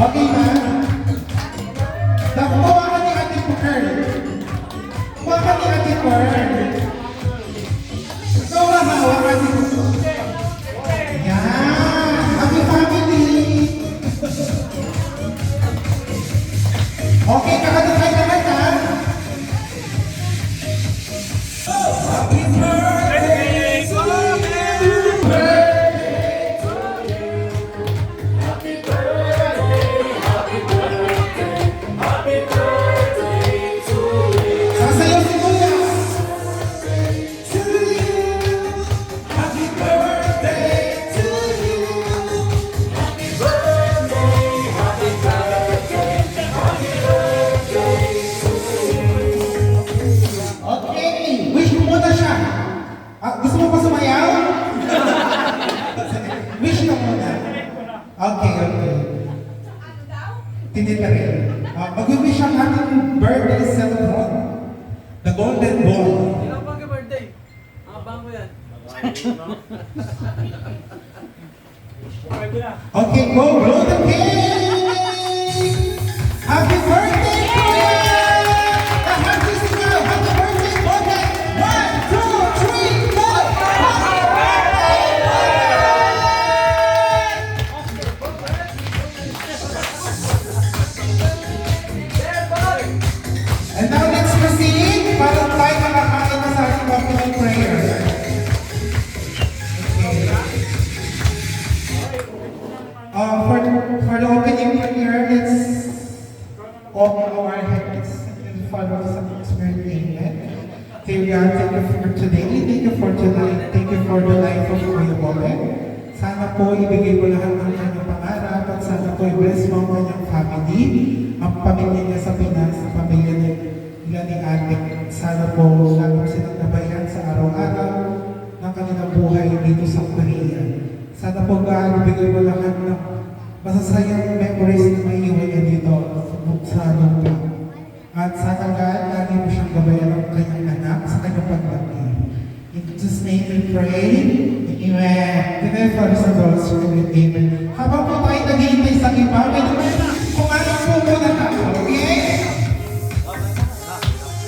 Okay ba? Nakuha ka ni Ate Pearl. Kuha ka ni Ate Pearl. Ikaw ang hawa ka ni yan. Happy family. Okay, kakatagay na ka. Happy birthday to you. Sasayaw si Kuya. To you. Happy birthday to you. Happy birthday, happy birthday, happy birthday to you. Okay, wish mo muna siya. Gusto mo pa sumayaw? Wish ka muna. Okay, okay. Tinit ka rin. Mag-wish ang ating birthday celebrant. The Golden Ball. Ilang pang birthday? Bango yan. Okay, go, blow the cake! Happy birthday, Kuya! Happy sigaw! Happy birthday, Kuya! 1, 2, 3, go! Happy birthday! And now let's proceed para tayo makakain na sa ating opening prayer. For the opening prayer, let's open our heads and follow the Spirit. Amen. Dear God, thank you for today. Thank you for tonight. Thank you for the life of Kuya Bobe. Sana po ibigay mo lahat ng kanyang pangarap at sana po i-bless mo ang kanyang family, ang pamilya niya sa Pinas, ang pamilya nila ni Ate. Sana po lalo silang nabayan sa araw-araw ng kanilang buhay dito sa Korea. Sana po God, ibigay mo lahat ng masasayang memories na may iwan niya dito sa lupa. At sana God, lagi mo siyang gabayan ng kanyang anak sa kanyang paglaki. In Jesus' name we pray. Amen. Today, Father, Son, and Holy Spirit. Amen.